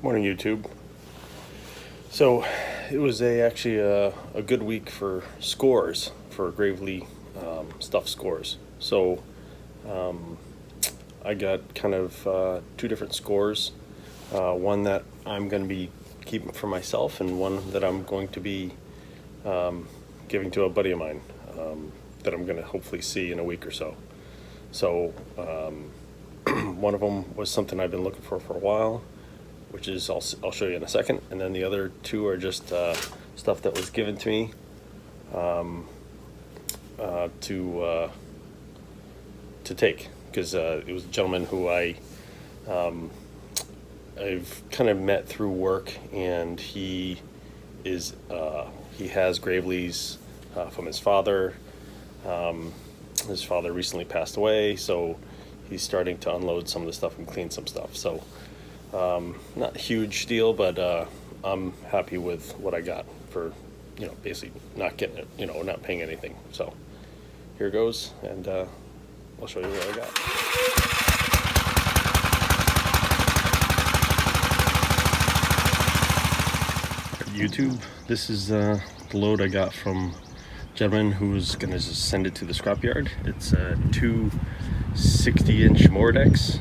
Morning, YouTube. So it was actually a good week for scores, for Gravely stuffed scores. So I got kind of two different scores, one that I'm going to be keeping for myself and one that I'm going to be giving to a buddy of mine that I'm going to hopefully see in a week or so. So one of them was something I've been looking for a while, which is I'll show you in a second, and then the other two are just stuff that was given to me to take, because it was a gentleman who I've kind of met through work, and he has Gravely's from his father. His father recently passed away, so he's starting to unload some of the stuff and clean some stuff. So not a huge deal, but I'm happy with what I got for, basically not getting it, not paying anything. So here goes, and I'll show you what I got. YouTube, this is the load I got from a gentleman who's going to just send it to the scrapyard. It's two 60-inch mower decks.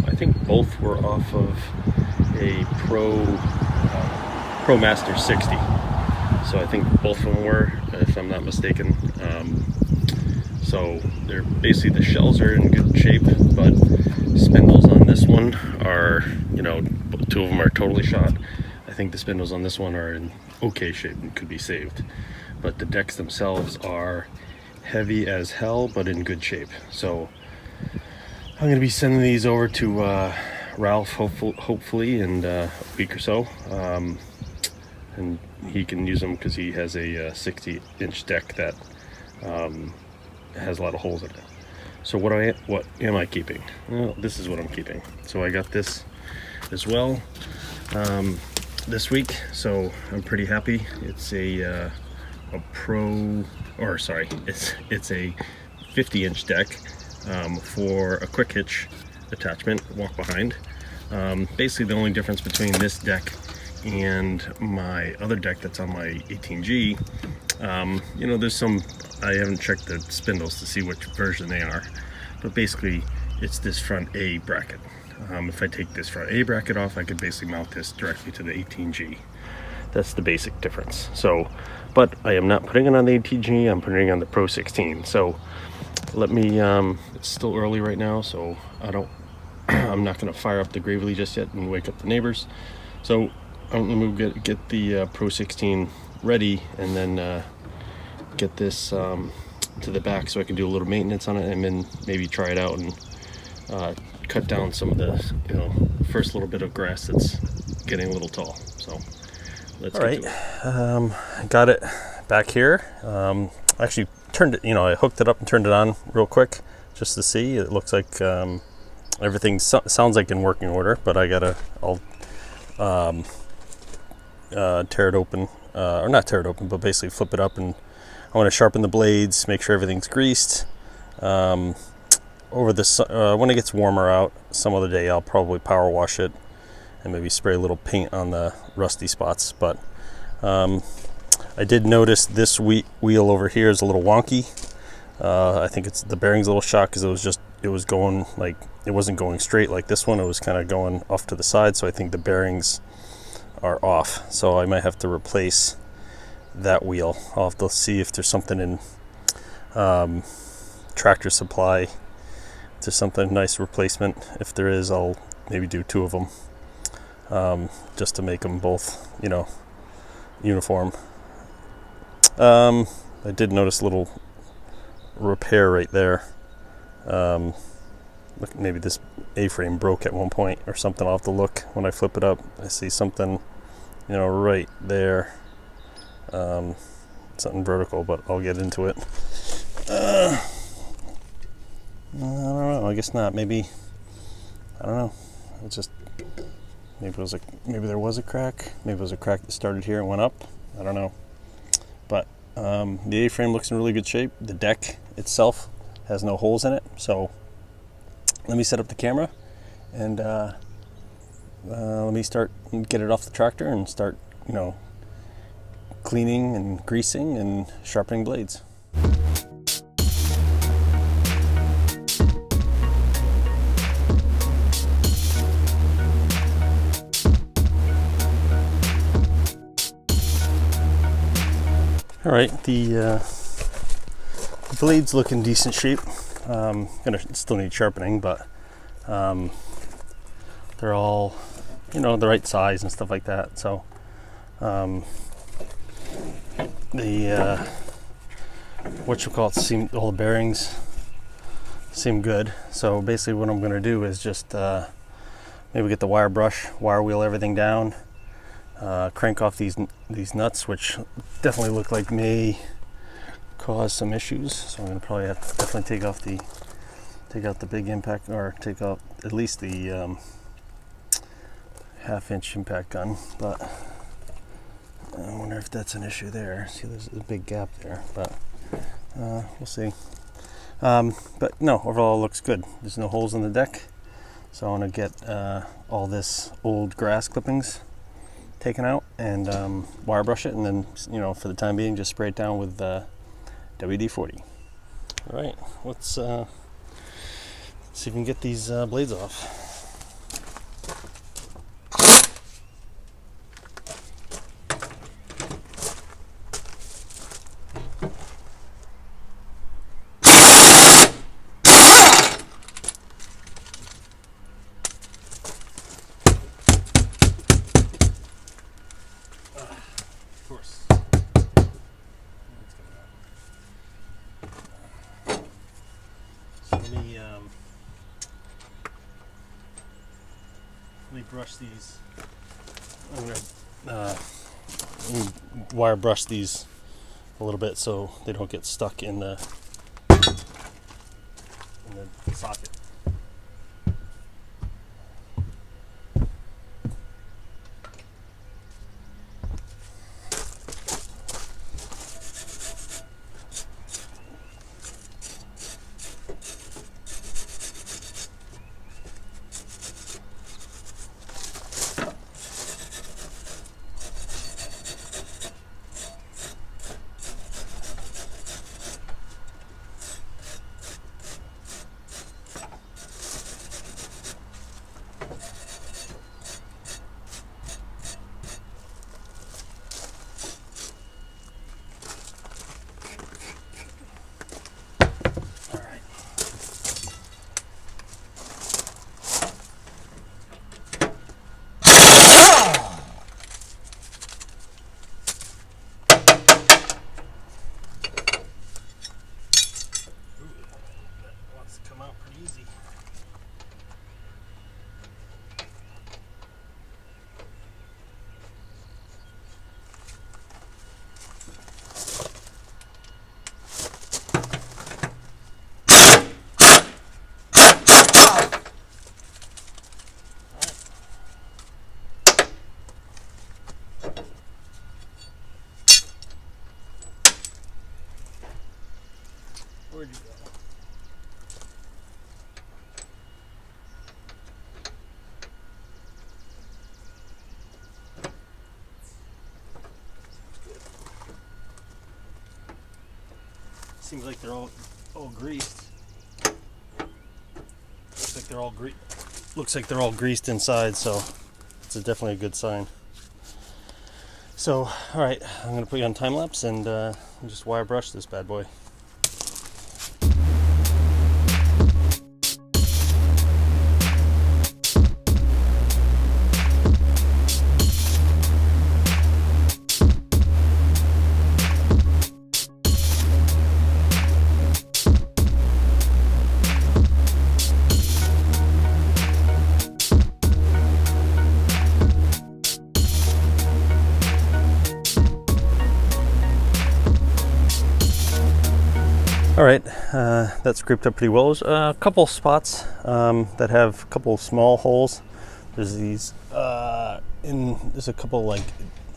I think both were off of a Pro Master 60. So I think both of them were, if I'm not mistaken. So they're basically, the shells are in good shape, but spindles on this one are, two of them are totally shot. I think the spindles on this one are in okay shape and could be saved. But the decks themselves are heavy as hell, but in good shape. So I'm going to be sending these over to Ralph, hopefully in a week or so. And he can use them because he has a 60-inch deck that has a lot of holes in it. So what am I keeping? Well, this is what I'm keeping. So I got this as well this week, so I'm pretty happy. It's a it's a 50-inch deck for a quick hitch attachment, walk behind. Basically the only difference between this deck and my other deck that's on my 18G, there's some, I haven't checked the spindles to see which version they are, but basically it's this front A bracket. If I take this front A bracket off, I could basically mount this directly to the 18G. That's the basic difference. So, but I am not putting it on the 18G, I'm putting it on the Pro 16. So let me, it's still early right now, so I'm not gonna fire up the Gravely just yet and wake up the neighbors. So I'm gonna get the Pro 16 ready, and then get this to the back so I can do a little maintenance on it, and then maybe try it out and cut down some of the first little bit of grass that's getting a little tall. So let's get to it. Got it back here. Actually turned it, I hooked it up and turned it on real quick just to see. It looks like everything sounds like in working order, but I gotta, I'll tear it open, or not tear it open, but basically flip it up, and I want to sharpen the blades, make sure everything's greased. Over this, when it gets warmer out, some other day I'll probably power wash it and maybe spray a little paint on the rusty spots. But I did notice this wheel over here is a little wonky. I think it's the bearing's a little shot because it was going like, it wasn't going straight like this one. It was kind of going off to the side, so I think the bearings are off. So I might have to replace that wheel. I'll have to see if there's something in Tractor Supply. If there's something nice replacement. If there is, I'll maybe do two of them, just to make them both, uniform. I did notice a little repair right there. Look, maybe this A-frame broke at one point or something. I'll have to look when I flip it up. I see something, right there. Something vertical, but I'll get into it. I don't know. I guess not. Maybe, I don't know. It's just, maybe there was a crack. Maybe it was a crack that started here and went up. I don't know. But the A-frame looks in really good shape. The deck itself has no holes in it. So let me set up the camera and let me get it off the tractor and start, cleaning and greasing and sharpening blades. All right, the blades look in decent shape. Gonna still need sharpening, but they're all, the right size and stuff like that. So all the bearings seem good. So basically, what I'm gonna do is just maybe get the wire brush, wire wheel everything down, crank off these nuts, which definitely look like may cause some issues. So I'm gonna probably have to definitely take out the big impact, or take out at least the 1/2-inch impact gun. But I wonder if that's an issue there. See, there's a big gap there, but we'll see. But no, overall it looks good. There's no holes in the deck, so I want to get all this old grass clippings taken out and wire brush it, and then for the time being just spray it down with WD-40. All right, let's see if we can get these blades off. Of course. So let me brush these. I'm gonna wire brush these a little bit so they don't get stuck in the socket. Where'd you go? Seems like they're all greased. Looks like they're all greased inside, so it's definitely a good sign. So, all right, I'm gonna put you on time lapse and just wire brush this bad boy. All right, that's grouped up pretty well. There's a couple spots that have a couple small holes. There's these, there's a couple, like,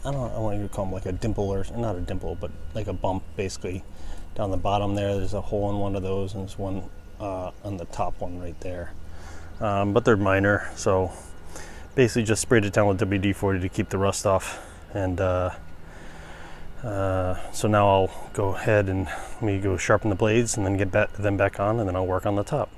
I want you to call them like a dimple, or not a dimple, but like a bump basically down the bottom there. There's a hole in one of those, and there's one on the top one right there. But they're minor, so basically just sprayed it down with WD-40 to keep the rust off. And so now I'll go ahead and let me go sharpen the blades and then get them back on, and then I'll work on the top.